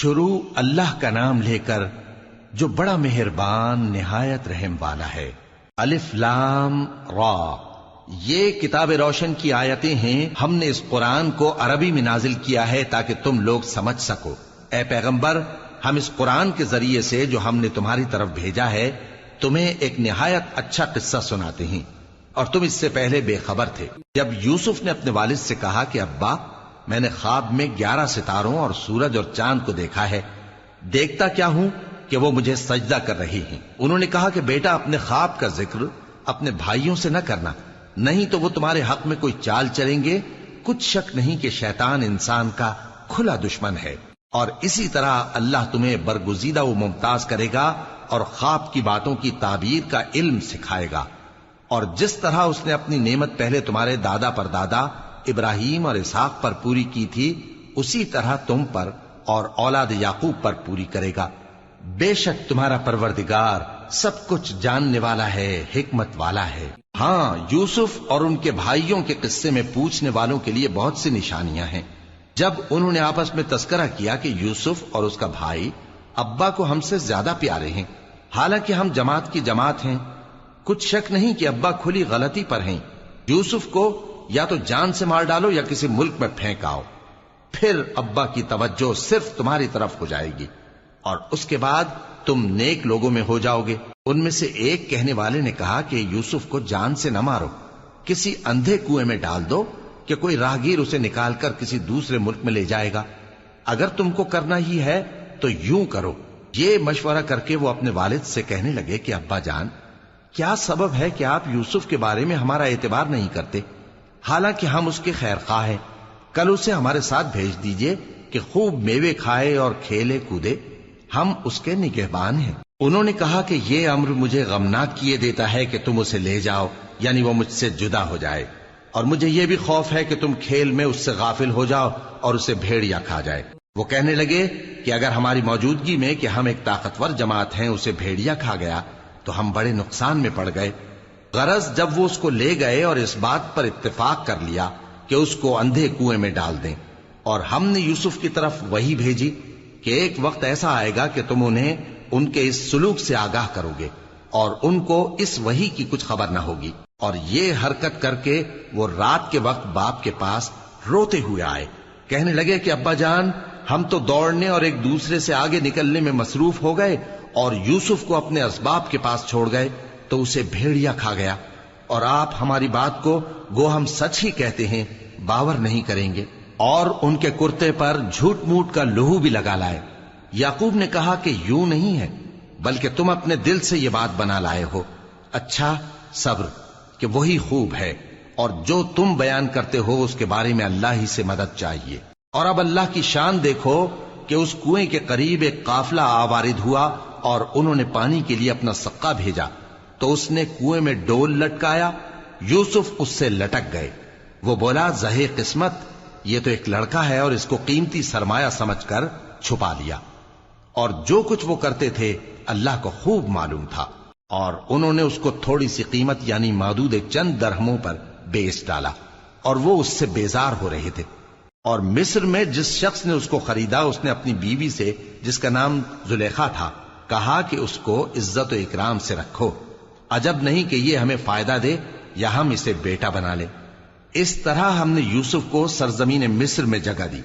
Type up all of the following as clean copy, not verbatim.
شروع اللہ کا نام لے کر جو بڑا مہربان نہایت رحم والا ہے۔ الف لام را، یہ کتاب روشن کی آیتیں ہیں۔ ہم نے اس قرآن کو عربی میں نازل کیا ہے تاکہ تم لوگ سمجھ سکو۔ اے پیغمبر، ہم اس قرآن کے ذریعے سے جو ہم نے تمہاری طرف بھیجا ہے تمہیں ایک نہایت اچھا قصہ سناتے ہیں، اور تم اس سے پہلے بے خبر تھے۔ جب یوسف نے اپنے والد سے کہا کہ ابا، میں نے خواب میں 11 ستاروں اور سورج اور چاند کو دیکھا ہے، دیکھتا کیا ہوں کہ وہ مجھے سجدہ کر رہی ہیں۔ انہوں نے کہا کہ بیٹا، اپنے خواب کا ذکر اپنے بھائیوں سے نہ کرنا، نہیں تو وہ تمہارے حق میں کوئی چال چلیں گے۔ کچھ شک نہیں کہ شیطان انسان کا کھلا دشمن ہے، اور اسی طرح اللہ تمہیں برگزیدہ و ممتاز کرے گا اور خواب کی باتوں کی تعبیر کا علم سکھائے گا، اور جس طرح اس نے اپنی نعمت پہلے تمہارے دادا پر دادا ابراہیم اور اسحاق پر پوری کی تھی، اسی طرح تم پر اور اولاد یعقوب پر پوری کرے گا۔ بے شک تمہارا پروردگار سب کچھ جاننے والا ہے، حکمت والا ہے۔ ہاں، یوسف اور ان کے بھائیوں کے قصے میں پوچھنے والوں کے لیے بہت سی نشانیاں ہیں۔ جب انہوں نے آپس میں تذکرہ کیا کہ یوسف اور اس کا بھائی ابا کو ہم سے زیادہ پیارے ہیں، حالانکہ ہم جماعت کی جماعت ہیں، کچھ شک نہیں کہ ابا کھلی غلطی پر ہیں۔ یوسف کو یا تو جان سے مار ڈالو یا کسی ملک میں پھینک آؤ، پھر ابا کی توجہ صرف تمہاری طرف ہو جائے گی، اور اس کے بعد تم نیک لوگوں میں ہو جاؤ گے۔ ان میں سے ایک کہنے والے نے کہا کہ یوسف کو جان سے نہ مارو، کسی اندھے کنویں میں ڈال دو کہ کوئی راہگیر اسے نکال کر کسی دوسرے ملک میں لے جائے گا۔ اگر تم کو کرنا ہی ہے تو یوں کرو۔ یہ مشورہ کر کے وہ اپنے والد سے کہنے لگے کہ ابا جان، کیا سبب ہے کہ آپ یوسف کے بارے میں ہمارا اعتبار نہیں کرتے؟ حالانکہ ہم اس کے خیر خواہ ہیں، کل اسے ہمارے ساتھ بھیج دیجئے کہ خوب میوے کھائے اور کھیلے کودے، ہم اس کے نگہبان ہیں۔ انہوں نے کہا کہ یہ امر مجھے غمناک کیے دیتا ہے کہ تم اسے لے جاؤ، یعنی وہ مجھ سے جدا ہو جائے، اور مجھے یہ بھی خوف ہے کہ تم کھیل میں اس سے غافل ہو جاؤ اور اسے بھیڑیا کھا جائے۔ وہ کہنے لگے کہ اگر ہماری موجودگی میں کہ ہم ایک طاقتور جماعت ہیں اسے بھیڑیا کھا گیا تو ہم بڑے نقصان میں پڑ گئے۔ غرض جب وہ اس کو لے گئے اور اس بات پر اتفاق کر لیا کہ اس کو اندھے کنویں میں ڈال دیں، اور ہم نے یوسف کی طرف وحی بھیجی کہ ایک وقت ایسا آئے گا کہ تم انہیں ان کے اس سلوک سے آگاہ کرو گے، اور ان کو اس وحی کی کچھ خبر نہ ہوگی۔ اور یہ حرکت کر کے وہ رات کے وقت باپ کے پاس روتے ہوئے آئے، کہنے لگے کہ ابا جان، ہم تو دوڑنے اور ایک دوسرے سے آگے نکلنے میں مصروف ہو گئے اور یوسف کو اپنے اسباب کے پاس چھوڑ گئے تو اسے بھیڑیا کھا گیا، اور آپ ہماری بات کو گو ہم سچ ہی کہتے ہیں باور نہیں کریں گے۔ اور ان کے کرتے پر جھوٹ موٹ کا لہو بھی لگا لائے۔ یعقوب نے کہا کہ یوں نہیں ہے، بلکہ تم اپنے دل سے یہ بات بنا لائے ہو۔ اچھا، صبر کہ وہی خوب ہے، اور جو تم بیان کرتے ہو اس کے بارے میں اللہ ہی سے مدد چاہیے۔ اور اب اللہ کی شان دیکھو کہ اس کنویں کے قریب ایک قافلہ آوارد ہوا اور انہوں نے پانی کے لیے اپنا سقا بھیجا، تو اس نے کنویں میں ڈول لٹکایا، یوسف اس سے لٹک گئے۔ وہ بولا، زہے قسمت، یہ تو ایک لڑکا ہے، اور اس کو قیمتی سرمایہ سمجھ کر چھپا لیا۔ اور جو کچھ وہ کرتے تھے اللہ کو خوب معلوم تھا، اور انہوں نے اس کو تھوڑی سی قیمت یعنی معدود چند درہموں پر بیچ ڈالا، اور وہ اس سے بیزار ہو رہے تھے۔ اور مصر میں جس شخص نے اس کو خریدا، اس نے اپنی بیوی سے جس کا نام زلیخا تھا کہا کہ اس کو عزت و اکرام سے رکھو، عجب نہیں کہ یہ ہمیں فائدہ دے یا ہم اسے بیٹا بنا لیں۔ اس طرح ہم نے یوسف کو سرزمین مصر میں جگہ دی،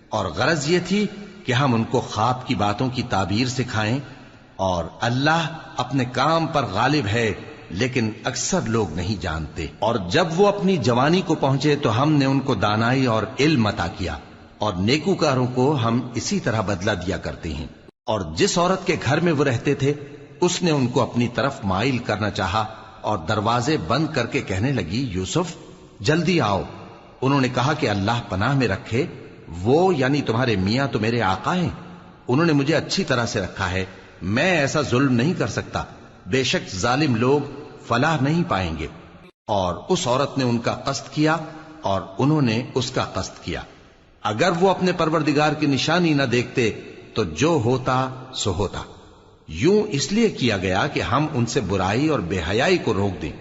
اور غرض یہ تھی کہ ہم ان کو خواب کی باتوں کی تعبیر سکھائیں، اور اللہ اپنے کام پر غالب ہے لیکن اکثر لوگ نہیں جانتے۔ اور جب وہ اپنی جوانی کو پہنچے تو ہم نے ان کو دانائی اور علم عطا کیا، اور نیکوکاروں کو ہم اسی طرح بدلہ دیا کرتے ہیں۔ اور جس عورت کے گھر میں وہ رہتے تھے اس نے ان کو اپنی طرف مائل کرنا چاہا، اور دروازے بند کر کے کہنے لگی، یوسف جلدی آؤ۔ انہوں نے کہا کہ اللہ پناہ میں رکھے، وہ یعنی تمہارے میاں تو میرے آقا ہیں، انہوں نے مجھے اچھی طرح سے رکھا ہے، میں ایسا ظلم نہیں کر سکتا، بے شک ظالم لوگ فلاح نہیں پائیں گے۔ اور اس عورت نے ان کا قصد کیا اور انہوں نے اس کا قصد کیا۔ اگر وہ اپنے پروردگار کی نشانی نہ دیکھتے تو جو ہوتا سو ہوتا۔ یوں اس لیے کیا گیا کہ ہم ان سے برائی اور بے حیائی کو روک دیں،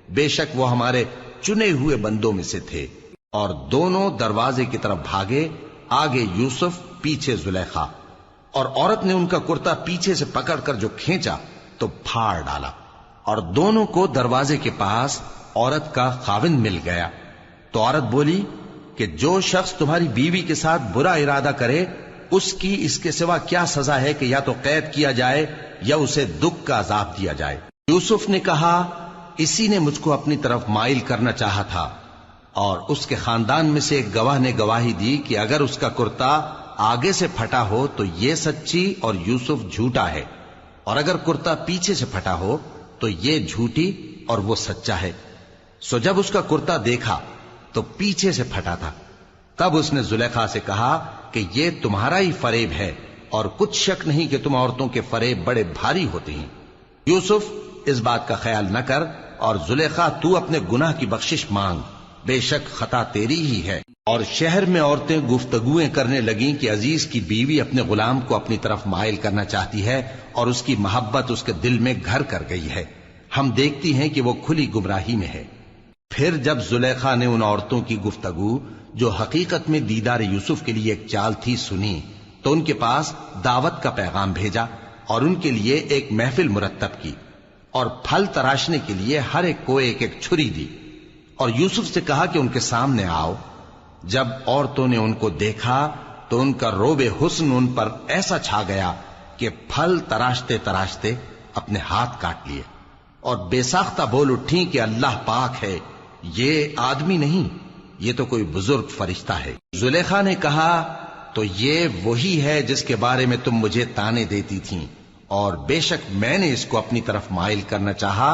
بے شک وہ ہمارے چنے ہوئے بندوں میں سے تھے۔ اور دونوں دروازے کی طرف بھاگے، آگے یوسف پیچھے زلیخا، اور عورت نے ان کا کرتا پیچھے سے پکڑ کر جو کھینچا تو پھاڑ ڈالا، اور دونوں کو دروازے کے پاس عورت کا خاوند مل گیا۔ تو عورت بولی کہ جو شخص تمہاری بیوی کے ساتھ برا ارادہ کرے اس کی اس کے سوا کیا سزا ہے کہ یا تو قید کیا جائے یا اسے دکھ کا عذاب دیا جائے۔ یوسف نے کہا اسی نے مجھ کو اپنی طرف مائل کرنا چاہا تھا، اور اس کے خاندان میں سے ایک گواہ نے گواہی دی کہ اگر اس کا کرتا آگے سے پھٹا ہو تو یہ سچی اور یوسف جھوٹا ہے، اور اگر کرتا پیچھے سے پھٹا ہو تو یہ جھوٹی اور وہ سچا ہے۔ سو جب اس کا کرتا دیکھا تو پیچھے سے پھٹا تھا، تب اس نے زلیخا سے کہا کہ یہ تمہارا ہی فریب ہے، اور کچھ شک نہیں کہ تم عورتوں کے فریب بڑے بھاری ہوتے ہیں۔ یوسف اس بات کا خیال نہ کر، اور زلیخا تو اپنے گناہ کی بخشش مانگ، بے شک خطا تیری ہی ہے۔ اور شہر میں عورتیں گفتگویں کرنے لگیں کہ عزیز کی بیوی اپنے غلام کو اپنی طرف مائل کرنا چاہتی ہے اور اس کی محبت اس کے دل میں گھر کر گئی ہے، ہم دیکھتی ہیں کہ وہ کھلی گمراہی میں ہے۔ پھر جب زلیخا نے ان عورتوں کی گفتگو جو حقیقت میں دیدار یوسف کے لیے ایک چال تھی سنی، تو ان کے پاس دعوت کا پیغام بھیجا اور ان کے لیے ایک محفل مرتب کی، اور پھل تراشنے کے لیے ہر ایک کو ایک ایک چھری دی، اور یوسف سے کہا کہ ان کے سامنے آؤ۔ جب عورتوں نے ان کو دیکھا تو ان کا روب حسن ان پر ایسا چھا گیا کہ پھل تراشتے تراشتے اپنے ہاتھ کاٹ لیے، اور بے ساختہ بول اٹھیں کہ اللہ پاک ہے، یہ آدمی نہیں، یہ تو کوئی بزرگ فرشتہ ہے۔ زلیخا نے کہا تو یہ وہی ہے جس کے بارے میں تم مجھے تانے دیتی تھیں، اور بے شک میں نے اس کو اپنی طرف مائل کرنا چاہا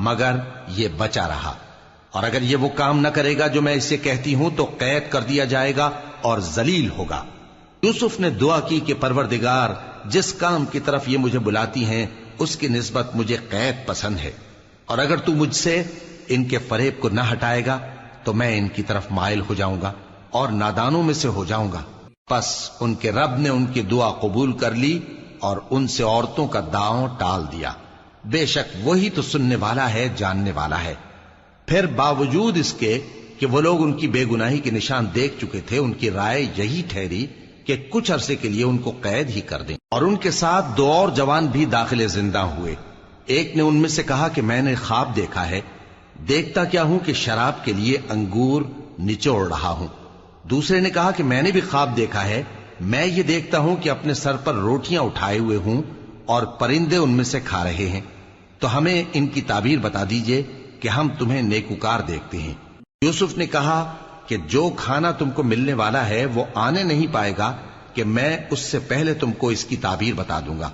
مگر یہ بچا رہا، اور اگر یہ وہ کام نہ کرے گا جو میں اسے کہتی ہوں تو قید کر دیا جائے گا اور ذلیل ہوگا۔ یوسف نے دعا کی کہ پروردگار جس کام کی طرف یہ مجھے بلاتی ہیں اس کی نسبت مجھے قید پسند ہے، اور اگر تو مجھ سے ان کے فریب کو نہ ہٹائے گا تو میں ان کی طرف مائل ہو جاؤں گا اور نادانوں میں سے ہو جاؤں گا۔ پس ان کے رب نے ان کی دعا قبول کر لی اور ان سے عورتوں کا داؤں ٹال دیا، بے شک وہی تو سننے والا ہے، جاننے والا ہے۔ پھر باوجود اس کے کہ وہ لوگ ان کی بے گناہی کے نشان دیکھ چکے تھے، ان کی رائے یہی ٹھہری کہ کچھ عرصے کے لیے ان کو قید ہی کر دیں، اور ان کے ساتھ دو اور جوان بھی داخل زندہ ہوئے۔ ایک نے ان میں سے کہا کہ میں نے خواب دیکھا ہے، دیکھتا کیا ہوں کہ شراب کے لیے انگور نچوڑ رہا ہوں۔ دوسرے نے کہا کہ میں نے بھی خواب دیکھا ہے، میں یہ دیکھتا ہوں کہ اپنے سر پر روٹیاں اٹھائے ہوئے ہوں اور پرندے ان میں سے کھا رہے ہیں، تو ہمیں ان کی تعبیر بتا دیجئے کہ ہم تمہیں نیکوکار دیکھتے ہیں۔ یوسف نے کہا کہ جو کھانا تم کو ملنے والا ہے وہ آنے نہیں پائے گا کہ میں اس سے پہلے تم کو اس کی تعبیر بتا دوں گا۔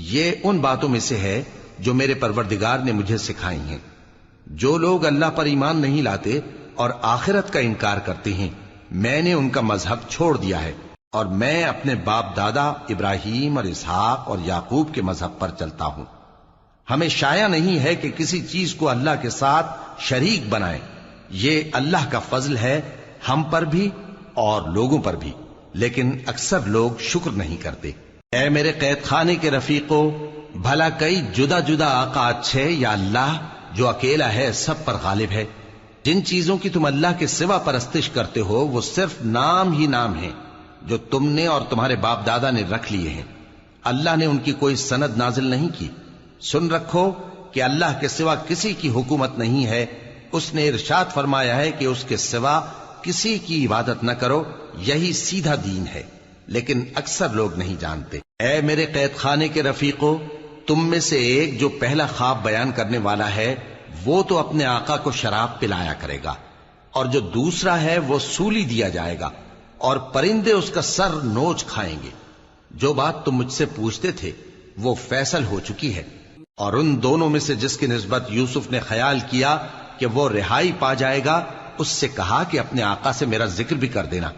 یہ ان باتوں میں سے ہے جو میرے پروردگار نے مجھے سکھائی ہیں۔ جو لوگ اللہ پر ایمان نہیں لاتے اور آخرت کا انکار کرتے ہیں، میں نے ان کا مذہب چھوڑ دیا ہے، اور میں اپنے باپ دادا ابراہیم اور اسحاق اور یعقوب کے مذہب پر چلتا ہوں۔ ہمیں شایع نہیں ہے کہ کسی چیز کو اللہ کے ساتھ شریک بنائیں، یہ اللہ کا فضل ہے ہم پر بھی اور لوگوں پر بھی، لیکن اکثر لوگ شکر نہیں کرتے۔ اے میرے قید خانے کے رفیقو، بھلا کئی جدا جدا آقا اچھے یا اللہ جو اکیلا ہے سب پر غالب ہے؟ جن چیزوں کی تم اللہ کے سوا پرستش کرتے ہو وہ صرف نام ہی نام ہیں جو تم نے اور تمہارے باپ دادا نے رکھ لیے ہیں، اللہ نے ان کی کوئی سند نازل نہیں کی۔ سن رکھو کہ اللہ کے سوا کسی کی حکومت نہیں ہے، اس نے ارشاد فرمایا ہے کہ اس کے سوا کسی کی عبادت نہ کرو، یہی سیدھا دین ہے، لیکن اکثر لوگ نہیں جانتے۔ اے میرے قید خانے کے رفیقو، تم میں سے ایک جو پہلا خواب بیان کرنے والا ہے وہ تو اپنے آقا کو شراب پلایا کرے گا، اور جو دوسرا ہے وہ سولی دیا جائے گا، اور پرندے اس کا سر نوچ کھائیں گے۔ جو بات تم مجھ سے پوچھتے تھے وہ فیصل ہو چکی ہے، اور ان دونوں میں سے جس کی نسبت یوسف نے خیال کیا کہ وہ رہائی پا جائے گا، اس سے کہا کہ اپنے آقا سے میرا ذکر بھی کر دینا۔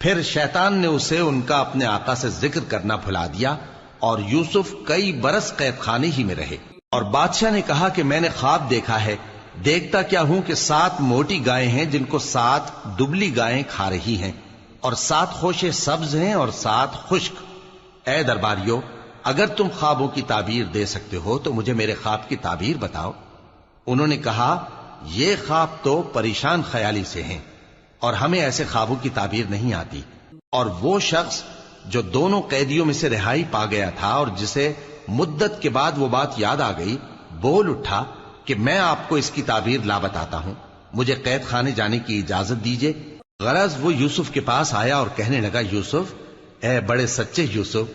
پھر شیطان نے اسے ان کا اپنے آقا سے ذکر کرنا بھلا دیا، اور یوسف کئی برس قید خانے ہی میں رہے۔ اور بادشاہ نے کہا کہ میں نے خواب دیکھا ہے، دیکھتا کیا ہوں کہ 7 موٹی گائیں ہیں جن کو 7 دبلی گائیں کھا رہی ہیں، اور 7 خوشے سبز ہیں اور 7 خشک۔ اے درباریو، اگر تم خوابوں کی تعبیر دے سکتے ہو تو مجھے میرے خواب کی تعبیر بتاؤ۔ انہوں نے کہا یہ خواب تو پریشان خیالی سے ہیں، اور ہمیں ایسے خوابوں کی تعبیر نہیں آتی۔ اور وہ شخص جو دونوں قیدیوں میں سے رہائی پا گیا تھا اور جسے مدت کے بعد وہ بات یاد آ گئی، بول اٹھا کہ میں آپ کو اس کی تعبیر لا بتاتا ہوں، مجھے قید خانے جانے کی اجازت دیجیے۔ غرض وہ یوسف کے پاس آیا اور کہنے لگا، یوسف، اے بڑے سچے یوسف،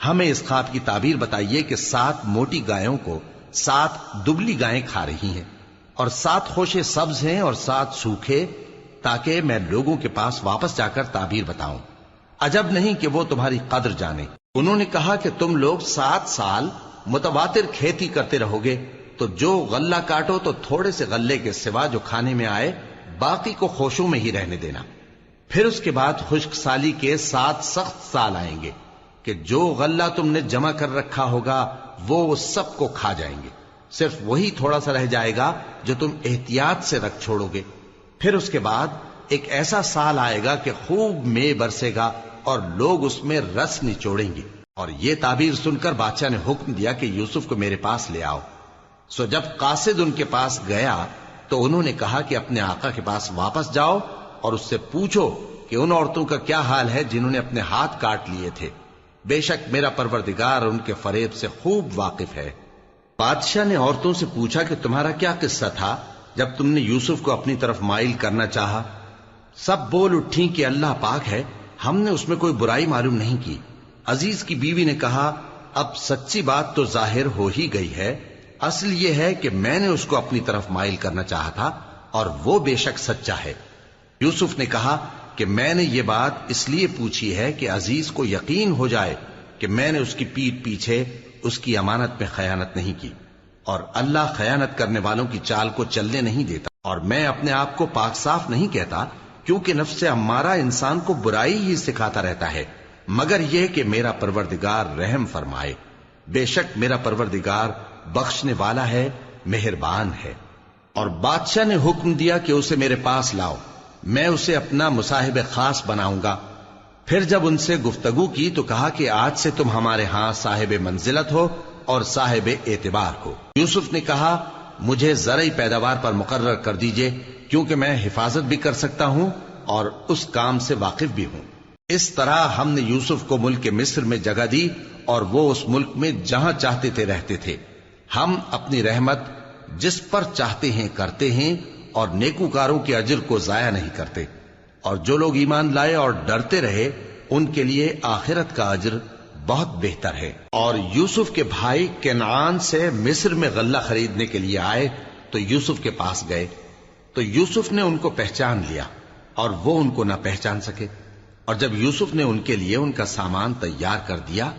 ہمیں اس خواب کی تعبیر بتائیے کہ 7 موٹی گایوں کو 7 دبلی گائیں کھا رہی ہیں، اور 7 خوشے سبز ہیں اور 7 سوکھے، تاکہ میں لوگوں کے پاس واپس جا کر تعبیر بتاؤں۔ عجب نہیں کہ وہ تمہاری قدر جانے۔ انہوں نے کہا کہ تم لوگ 7 سال متواتر کھیتی کرتے رہو گے، تو جو غلہ کاٹو تو تھوڑے سے غلے کے سوا جو کھانے میں آئے باقی کو خوشوں میں ہی رہنے دینا۔ پھر اس کے بعد خشک سالی کے 7 سخت سال آئیں گے کہ جو غلہ تم نے جمع کر رکھا ہوگا وہ سب کو کھا جائیں گے، صرف وہی تھوڑا سا رہ جائے گا جو تم احتیاط سے رکھ چھوڑو گے۔ پھر اس کے بعد ایک ایسا سال آئے گا کہ خوب مے برسے گا اور لوگ اس میں رس نچوڑیں گے۔ اور یہ تعبیر سن کر بادشاہ نے حکم دیا کہ یوسف کو میرے پاس لے آؤ۔ سو جب قاصد ان کے پاس گیا تو انہوں نے کہا کہ اپنے آقا کے پاس واپس جاؤ اور اس سے پوچھو کہ ان عورتوں کا کیا حال ہے جنہوں نے اپنے ہاتھ کاٹ لیے تھے، بے شک میرا پروردگار ان کے فریب سے خوب واقف ہے۔ بادشاہ نے عورتوں سے پوچھا کہ تمہارا کیا قصہ تھا جب تم نے یوسف کو اپنی طرف مائل کرنا چاہا؟ سب بول اٹھیں کہ اللہ پاک ہے، ہم نے اس میں کوئی برائی معلوم نہیں کی۔ عزیز کی بیوی نے کہا، اب سچی بات تو ظاہر ہو ہی گئی ہے، اصل یہ ہے کہ میں نے اس کو اپنی طرف مائل کرنا چاہا تھا اور وہ بے شک سچا ہے۔ یوسف نے کہا کہ میں نے یہ بات اس لیے پوچھی ہے کہ عزیز کو یقین ہو جائے کہ میں نے اس کی پیٹھ پیچھے اس کی امانت میں خیانت نہیں کی، اور اللہ خیانت کرنے والوں کی چال کو چلنے نہیں دیتا، اور میں اپنے آپ کو پاک صاف نہیں کہتا، کیونکہ نفس امارہ انسان کو برائی ہی سکھاتا رہتا ہے، مگر یہ کہ میرا پروردگار رحم فرمائے، بے شک میرا پروردگار بخشنے والا ہے، مہربان ہے۔ اور بادشاہ نے حکم دیا کہ اسے میرے پاس لاؤ، میں اسے اپنا مصاحب خاص بناؤں گا۔ پھر جب ان سے گفتگو کی تو کہا کہ آج سے تم ہمارے ہاں صاحب منزلت ہو اور صاحب اعتبار ہو۔ یوسف نے کہا، مجھے زرعی پیداوار پر مقرر کر دیجئے، کیونکہ میں حفاظت بھی کر سکتا ہوں اور اس کام سے واقف بھی ہوں۔ اس طرح ہم نے یوسف کو ملک مصر میں جگہ دی اور وہ اس ملک میں جہاں چاہتے تھے رہتے تھے۔ ہم اپنی رحمت جس پر چاہتے ہیں کرتے ہیں اور نیکوکاروں کے اجر کو ضائع نہیں کرتے، اور جو لوگ ایمان لائے اور ڈرتے رہے ان کے لیے آخرت کا اجر بہت بہتر ہے۔ اور یوسف کے بھائی کنعان سے مصر میں غلہ خریدنے کے لیے آئے تو یوسف کے پاس گئے، تو یوسف نے ان کو پہچان لیا اور وہ ان کو نہ پہچان سکے۔ اور جب یوسف نے ان کے لیے ان کا سامان تیار کر دیا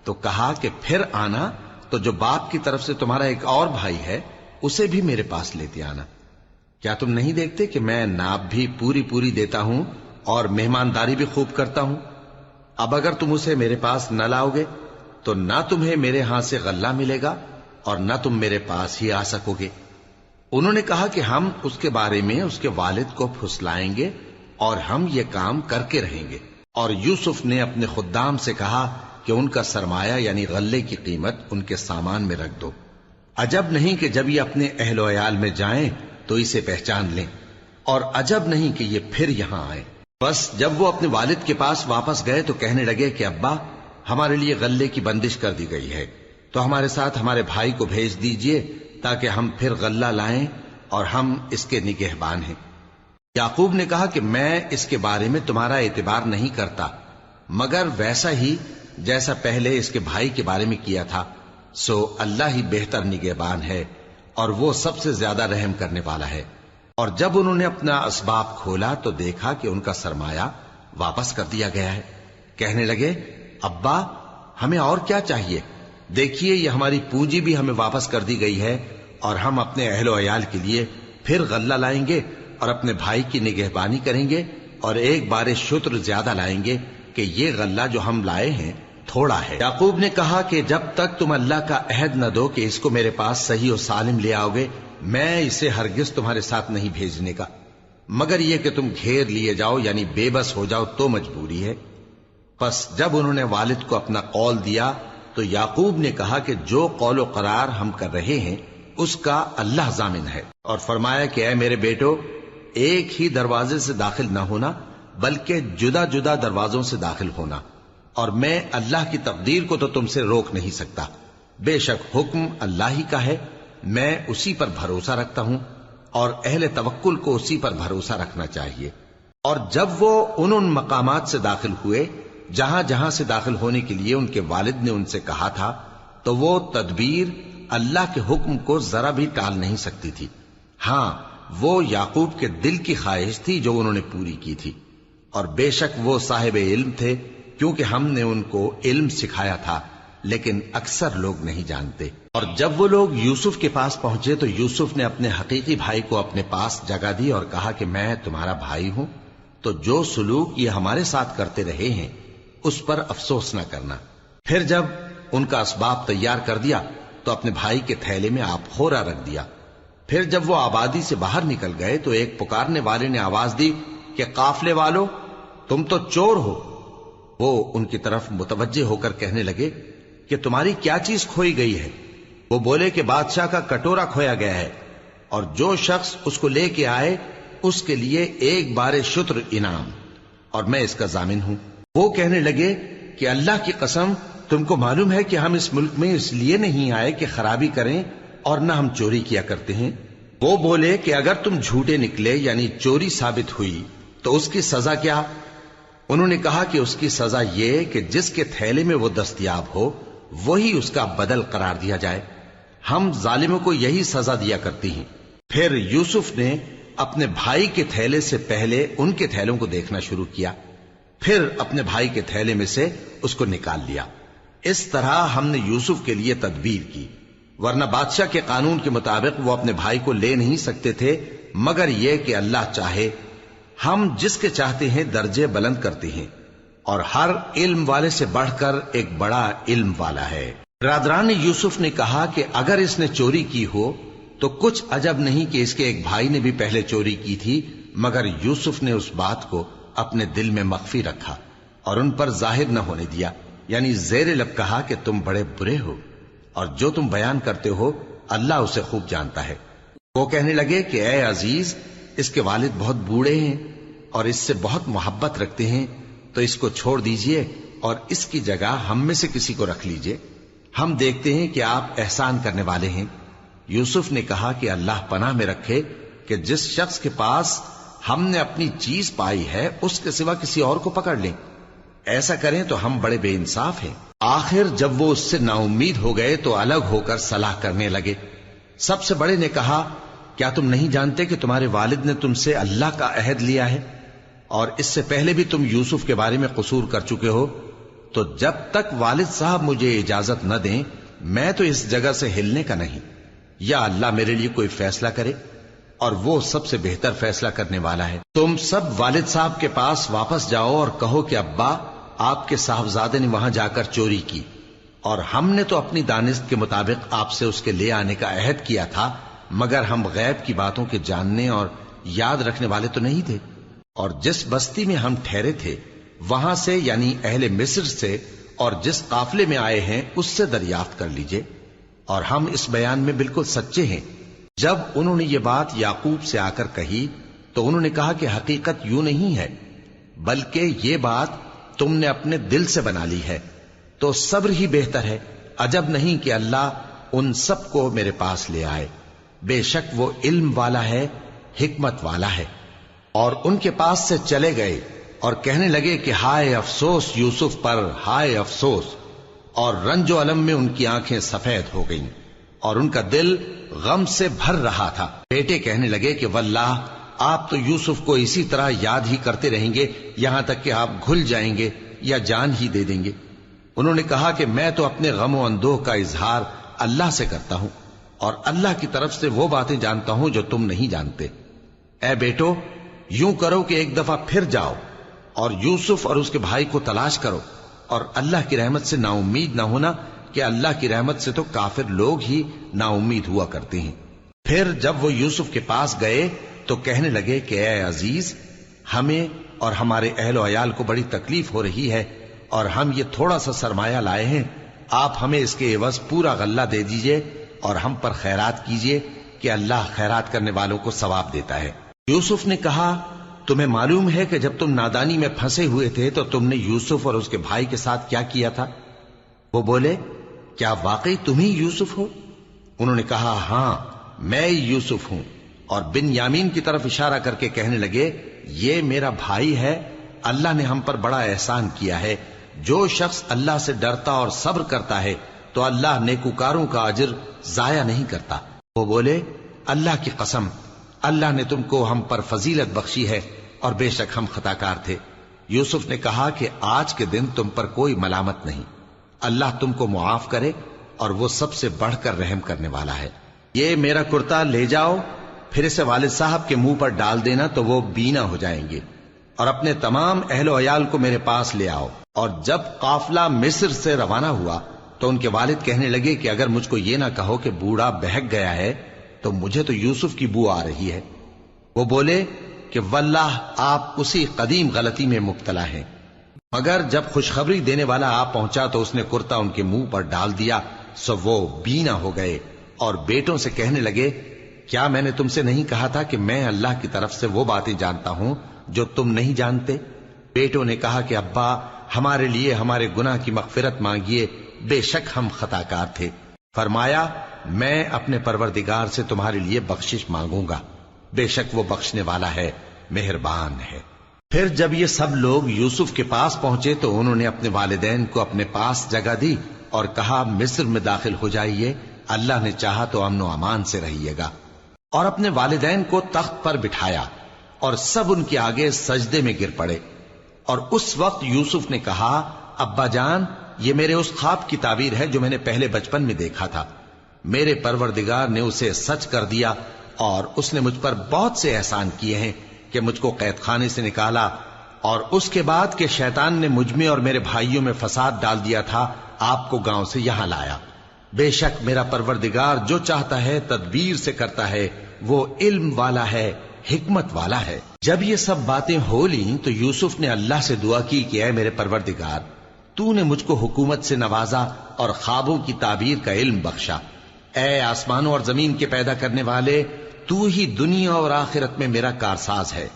تو کہا کہ پھر آنا تو جو باپ کی طرف سے تمہارا ایک اور بھائی ہے اسے بھی میرے پاس لیتے آنا۔ کیا تم نہیں دیکھتے کہ میں ناب بھی پوری پوری دیتا ہوں اور مہمانداری بھی خوب کرتا ہوں؟ اب اگر تم اسے میرے پاس نہ لاؤ گے تو نہ تمہیں میرے ہاں سے غلہ ملے گا اور نہ تم میرے پاس ہی آ سکو گے۔ انہوں نے کہا کہ ہم اس کے بارے میں اس کے والد کو پھسلائیں گے اور ہم یہ کام کر کے رہیں گے۔ اور یوسف نے اپنے خدام سے کہا کہ ان کا سرمایہ یعنی غلے کی قیمت ان کے سامان میں رکھ دو۔ عجب نہیں کہ جب یہ اپنے اہل و عیال میں جائیں تو اسے پہچان لیں، اور عجب نہیں کہ یہ پھر یہاں آئے۔ بس جب وہ اپنے والد کے پاس واپس گئے تو کہنے لگے کہ ابا، ہمارے لیے غلے کی بندش کر دی گئی ہے، تو ہمارے ساتھ ہمارے بھائی کو بھیج دیجئے تاکہ ہم پھر غلہ لائیں اور ہم اس کے نگہبان ہیں۔ یعقوب نے کہا کہ میں اس کے بارے میں تمہارا اعتبار نہیں کرتا، مگر ویسا ہی جیسا پہلے اس کے بھائی کے بارے میں کیا تھا، سو اللہ ہی بہتر نگہبان ہے اور وہ سب سے زیادہ رحم کرنے والا ہے۔ اور جب انہوں نے اپنا اسباب کھولا تو دیکھا کہ ان کا سرمایہ واپس کر دیا گیا ہے۔ کہنے لگے، ابا ہمیں اور کیا چاہیے؟ دیکھیے یہ ہماری پونجی بھی ہمیں واپس کر دی گئی ہے، اور ہم اپنے اہل و عیال کے لیے پھر غلہ لائیں گے اور اپنے بھائی کی نگہبانی کریں گے، اور ایک بار شتر زیادہ لائیں گے کہ یہ غلہ جو ہم لائے ہیں تھوڑا ہے۔ یعقوب نے کہا کہ جب تک تم اللہ کا عہد نہ دو کہ اس کو میرے پاس صحیح و سالم لے آؤ گے، میں اسے ہرگز تمہارے ساتھ نہیں بھیجنے کا، مگر یہ کہ تم گھیر لیے جاؤ یعنی بے بس ہو جاؤ تو مجبوری ہے۔ پس جب انہوں نے والد کو اپنا قول دیا تو یعقوب نے کہا کہ جو قول و قرار ہم کر رہے ہیں اس کا اللہ ضامن ہے، اور فرمایا کہ اے میرے بیٹو، ایک ہی دروازے سے داخل نہ ہونا بلکہ جدا جدا دروازوں سے داخل ہونا، اور میں اللہ کی تقدیر کو تو تم سے روک نہیں سکتا. بے شک حکم اللہ ہی کا ہے، میں اسی پر بھروسہ رکھتا ہوں، اور اہل توکل کو اسی پر بھروسہ رکھنا چاہیے. اور جب وہ ان مقامات سے داخل ہوئے جہاں جہاں سے داخل ہونے کے لیے ان کے والد نے ان سے کہا تھا، تو وہ تدبیر اللہ کے حکم کو ذرا بھی ٹال نہیں سکتی تھی. ہاں، وہ یعقوب کے دل کی خواہش تھی جو انہوں نے پوری کی تھی. اور بے شک وہ صاحب علم تھے، کیونکہ ہم نے ان کو علم سکھایا تھا، لیکن اکثر لوگ نہیں جانتے. اور جب وہ لوگ یوسف کے پاس پہنچے تو یوسف نے اپنے حقیقی بھائی کو اپنے پاس جگہ دی اور کہا کہ میں تمہارا بھائی ہوں، تو جو سلوک یہ ہمارے ساتھ کرتے رہے ہیں اس پر افسوس نہ کرنا. پھر جب ان کا اسباب تیار کر دیا تو اپنے بھائی کے تھیلے میں آپ خورا رکھ دیا. پھر جب وہ آبادی سے باہر نکل گئے تو ایک پکارنے والے نے آواز دی کہ قافلے والو، تم تو چور ہو. وہ ان کی طرف متوجہ ہو کر کہنے لگے کہ تمہاری کیا چیز کھوئی گئی ہے؟ وہ بولے کہ بادشاہ کا کٹورا کھویا گیا ہے، اور جو شخص اس کو لے کے آئے اس کے لیے ایک بار شتر انعام، اور میں اس کا ضامن ہوں. وہ کہنے لگے کہ اللہ کی قسم، تم کو معلوم ہے کہ ہم اس ملک میں اس لیے نہیں آئے کہ خرابی کریں اور نہ ہم چوری کیا کرتے ہیں. وہ بولے کہ اگر تم جھوٹے نکلے یعنی چوری ثابت ہوئی تو اس کی سزا کیا؟ انہوں نے کہا کہ اس کی سزا یہ کہ جس کے تھیلے میں وہ دستیاب ہو وہی اس کا بدل قرار دیا جائے. ہم ظالموں کو یہی سزا دیا کرتی ہیں. پھر یوسف نے اپنے بھائی کے تھیلے سے پہلے ان کے تھیلوں کو دیکھنا شروع کیا، پھر اپنے بھائی کے تھیلے میں سے اس کو نکال لیا. اس طرح ہم نے یوسف کے لیے تدبیر کی، ورنہ بادشاہ کے قانون کے مطابق وہ اپنے بھائی کو لے نہیں سکتے تھے مگر یہ کہ اللہ چاہے. ہم جس کے چاہتے ہیں درجے بلند کرتے ہیں، اور ہر علم والے سے بڑھ کر ایک بڑا علم والا ہے. برادران یوسف نے کہا کہ اگر اس نے چوری کی ہو تو کچھ عجب نہیں کہ اس کے ایک بھائی نے بھی پہلے چوری کی تھی، مگر یوسف نے اس بات کو اپنے دل میں مخفی رکھا اور ان پر ظاہر نہ ہونے دیا، یعنی زیر لب کہا کہ تم بڑے برے ہو، اور جو تم بیان کرتے ہو اللہ اسے خوب جانتا ہے. وہ کہنے لگے کہ اے عزیز، اس کے والد بہت بوڑھے ہیں اور اس سے بہت محبت رکھتے ہیں، تو اس کو چھوڑ دیجئے اور اس کی جگہ ہم میں سے کسی کو رکھ لیجئے، ہم دیکھتے ہیں کہ آپ احسان کرنے والے ہیں. یوسف نے کہا کہ اللہ پناہ میں رکھے کہ جس شخص کے پاس ہم نے اپنی چیز پائی ہے اس کے سوا کسی اور کو پکڑ لیں، ایسا کریں تو ہم بڑے بے انصاف ہیں. آخر جب وہ اس سے نا امید ہو گئے تو الگ ہو کر صلاح کرنے لگے. سب سے بڑے نے کہا کیا تم نہیں جانتے کہ تمہارے والد نے تم سے اللہ کا عہد لیا ہے، اور اس سے پہلے بھی تم یوسف کے بارے میں قصور کر چکے ہو، تو جب تک والد صاحب مجھے اجازت نہ دیں میں تو اس جگہ سے ہلنے کا نہیں. یا اللہ میرے لیے کوئی فیصلہ کرے، اور وہ سب سے بہتر فیصلہ کرنے والا ہے. تم سب والد صاحب کے پاس واپس جاؤ اور کہو کہ ابا، آپ کے صاحبزادے نے وہاں جا کر چوری کی، اور ہم نے تو اپنی دانست کے مطابق آپ سے اس کے لے آنے کا عہد کیا تھا، مگر ہم غیب کی باتوں کے جاننے اور یاد رکھنے والے تو نہیں تھے. اور جس بستی میں ہم ٹھہرے تھے وہاں سے یعنی اہل مصر سے اور جس قافلے میں آئے ہیں اس سے دریافت کر لیجئے، اور ہم اس بیان میں بالکل سچے ہیں. جب انہوں نے یہ بات یعقوب سے آ کر کہی تو انہوں نے کہا کہ حقیقت یوں نہیں ہے، بلکہ یہ بات تم نے اپنے دل سے بنا لی ہے، تو صبر ہی بہتر ہے. عجب نہیں کہ اللہ ان سب کو میرے پاس لے آئے، بے شک وہ علم والا ہے، حکمت والا ہے. اور ان کے پاس سے چلے گئے اور کہنے لگے کہ ہائے افسوس یوسف پر، ہائے افسوس. اور رنج و الم میں ان کی آنکھیں سفید ہو گئیں اور ان کا دل غم سے بھر رہا تھا. بیٹے کہنے لگے کہ واللہ آپ تو یوسف کو اسی طرح یاد ہی کرتے رہیں گے یہاں تک کہ آپ گھل جائیں گے یا جان ہی دے دیں گے. انہوں نے کہا کہ میں تو اپنے غم و اندوہ کا اظہار اللہ سے کرتا ہوں، اور اللہ کی طرف سے وہ باتیں جانتا ہوں جو تم نہیں جانتے. اے بیٹو، یوں کرو کہ ایک دفعہ پھر جاؤ اور یوسف اور اس کے بھائی کو تلاش کرو، اور اللہ کی رحمت سے نا امید نہ ہونا کہ اللہ کی رحمت سے تو کافر لوگ ہی نا امید ہوا کرتے ہیں. پھر جب وہ یوسف کے پاس گئے تو کہنے لگے کہ اے عزیز، ہمیں اور ہمارے اہل و عیال کو بڑی تکلیف ہو رہی ہے، اور ہم یہ تھوڑا سا سرمایہ لائے ہیں، آپ ہمیں اس کے عوض پورا غلہ دے دیجئے اور ہم پر خیرات کیجئے کہ اللہ خیرات کرنے والوں کو ثواب دیتا ہے. یوسف نے کہا تمہیں معلوم ہے کہ جب تم نادانی میں پھنسے ہوئے تھے تو تم نے یوسف اور اس کے بھائی کے ساتھ کیا کیا تھا؟ وہ بولے کیا واقعی تم ہی یوسف ہو؟ انہوں نے کہا ہاں میں یوسف ہوں، اور بن یامین کی طرف اشارہ کر کے کہنے لگے یہ میرا بھائی ہے، اللہ نے ہم پر بڑا احسان کیا ہے، جو شخص اللہ سے ڈرتا اور صبر کرتا ہے تو اللہ نیکوکاروں کا اجر ضائع نہیں کرتا۔ وہ بولے اللہ کی قسم اللہ نے تم کو ہم پر فضیلت بخشی ہے اور بے شک ہم خطا کار تھے۔ یوسف نے کہا کہ آج کے دن تم پر کوئی ملامت نہیں، اللہ تم کو معاف کرے اور وہ سب سے بڑھ کر رحم کرنے والا ہے۔ یہ میرا کرتا لے جاؤ، پھر اسے والد صاحب کے منہ پر ڈال دینا تو وہ بینا ہو جائیں گے، اور اپنے تمام اہل و عیال کو میرے پاس لے آؤ۔ اور جب قافلہ مصر سے روانہ ہوا تو ان کے والد کہنے لگے کہ اگر مجھ کو یہ نہ کہو کہ بوڑھا بہک گیا ہے تو مجھے تو یوسف کی بو آ رہی ہے۔ وہ بولے کہ واللہ آپ اسی قدیم غلطی میں مبتلا ہیں۔ مگر جب خوشخبری دینے والا آپ پہنچا تو اس نے کرتا ان کے منہ پر ڈال دیا، سو وہ بینا ہو گئے اور بیٹوں سے کہنے لگے کیا میں نے تم سے نہیں کہا تھا کہ میں اللہ کی طرف سے وہ باتیں جانتا ہوں جو تم نہیں جانتے؟ بیٹوں نے کہا کہ ابا ہمارے لیے ہمارے گناہ کی مغفرت مانگیے، بے شک ہم خطا کار تھے۔ فرمایا میں اپنے پروردگار سے تمہارے لیے بخشش مانگوں گا، بے شک وہ بخشنے والا ہے، مہربان ہے۔ پھر جب یہ سب لوگ یوسف کے پاس پہنچے تو انہوں نے اپنے والدین کو اپنے پاس جگہ دی اور کہا مصر میں داخل ہو جائیے، اللہ نے چاہا تو امن و امان سے رہیے گا۔ اور اپنے والدین کو تخت پر بٹھایا اور سب ان کے آگے سجدے میں گر پڑے۔ اور اس وقت یوسف نے کہا ابا جان یہ میرے اس خواب کی تعبیر ہے جو میں نے پہلے بچپن میں دیکھا تھا، میرے پروردگار نے اسے سچ کر دیا اور اس نے مجھ پر بہت سے احسان کیے ہیں کہ مجھ کو قید خانے سے نکالا، اور اس کے بعد کہ شیطان نے مجھ میں اور میرے بھائیوں میں فساد ڈال دیا تھا آپ کو گاؤں سے یہاں لایا۔ بے شک میرا پروردگار جو چاہتا ہے تدبیر سے کرتا ہے، وہ علم والا ہے، حکمت والا ہے۔ جب یہ سب باتیں ہو لیں تو یوسف نے اللہ سے دعا کی کہ اے میرے پروردگار تو نے مجھ کو حکومت سے نوازا اور خوابوں کی تعبیر کا علم بخشا۔ اے آسمانوں اور زمین کے پیدا کرنے والے، تو ہی دنیا اور آخرت میں میرا کارساز ہے،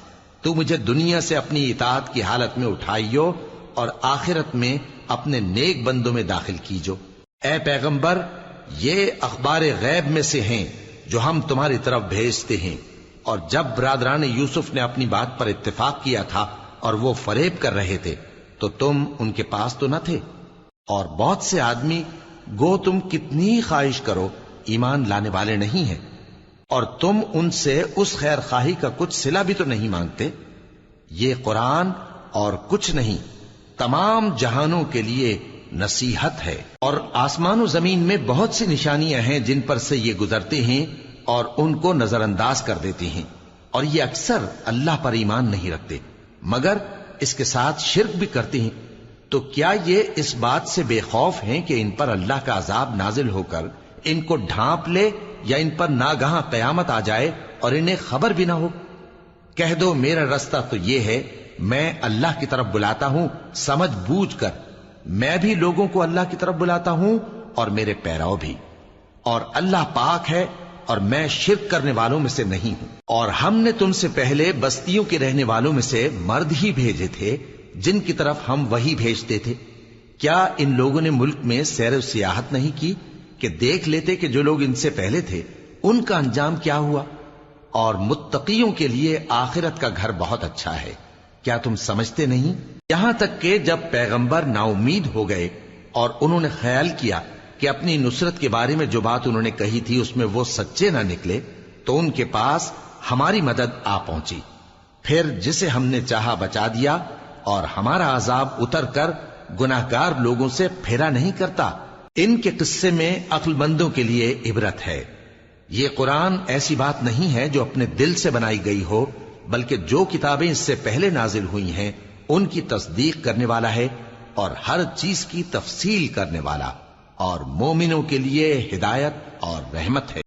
تو مجھے دنیا سے اپنی اطاعت کی حالت میں اٹھائیو اور آخرت میں اپنے نیک بندوں میں داخل کیجو۔ اے پیغمبر یہ اخبار غیب میں سے ہیں جو ہم تمہاری طرف بھیجتے ہیں۔ اور جب برادران یوسف نے اپنی بات پر اتفاق کیا تھا اور وہ فریب کر رہے تھے تو تم ان کے پاس تو نہ تھے، اور بہت سے آدمی گو تم کتنی خواہش کرو ایمان لانے والے نہیں ہیں، اور تم ان سے اس خیر خواہی کا کچھ صلہ بھی تو نہیں مانگتے۔ یہ قرآن اور کچھ نہیں تمام جہانوں کے لیے نصیحت ہے، اور آسمان و زمین میں بہت سی نشانیاں ہیں جن پر سے یہ گزرتے ہیں اور ان کو نظر انداز کر دیتے ہیں، اور یہ اکثر اللہ پر ایمان نہیں رکھتے مگر اس کے ساتھ شرک بھی کرتے ہیں۔ تو کیا یہ اس بات سے بے خوف ہیں کہ ان پر اللہ کا عذاب نازل ہو کر ان کو ڈھانپ لے یا ان پر ناگہاں قیامت آ جائے اور انہیں خبر بھی نہ ہو؟ کہہ دو میرا رستہ تو یہ ہے، میں اللہ کی طرف بلاتا ہوں سمجھ بوجھ کر، میں بھی لوگوں کو اللہ کی طرف بلاتا ہوں اور میرے پیراؤ بھی، اور اللہ پاک ہے اور میں شرک کرنے والوں میں سے نہیں ہوں۔ اور ہم نے تم سے پہلے بستیوں کے رہنے والوں میں سے مرد ہی بھیجے تھے جن کی طرف ہم وہی بھیجتے تھے۔ کیا ان لوگوں نے ملک میں سیر و سیاحت نہیں کی کہ دیکھ لیتے کہ جو لوگ ان سے پہلے تھے ان کا انجام کیا ہوا؟ اور متقیوں کے لیے آخرت کا گھر بہت اچھا ہے، کیا تم سمجھتے نہیں؟ یہاں تک کہ جب پیغمبر نا امید ہو گئے اور انہوں نے خیال کیا کہ اپنی نصرت کے بارے میں جو بات انہوں نے کہی تھی اس میں وہ سچے نہ نکلے، تو ان کے پاس ہماری مدد آ پہنچی، پھر جسے ہم نے چاہا بچا دیا، اور ہمارا عذاب اتر کر گناہگار لوگوں سے پھیرا نہیں کرتا۔ ان کے قصے میں عقل مندوں کے لیے عبرت ہے۔ یہ قرآن ایسی بات نہیں ہے جو اپنے دل سے بنائی گئی ہو، بلکہ جو کتابیں اس سے پہلے نازل ہوئی ہیں ان کی تصدیق کرنے والا ہے اور ہر چیز کی تفصیل کرنے والا، اور مومنوں کے لیے ہدایت اور رحمت ہے۔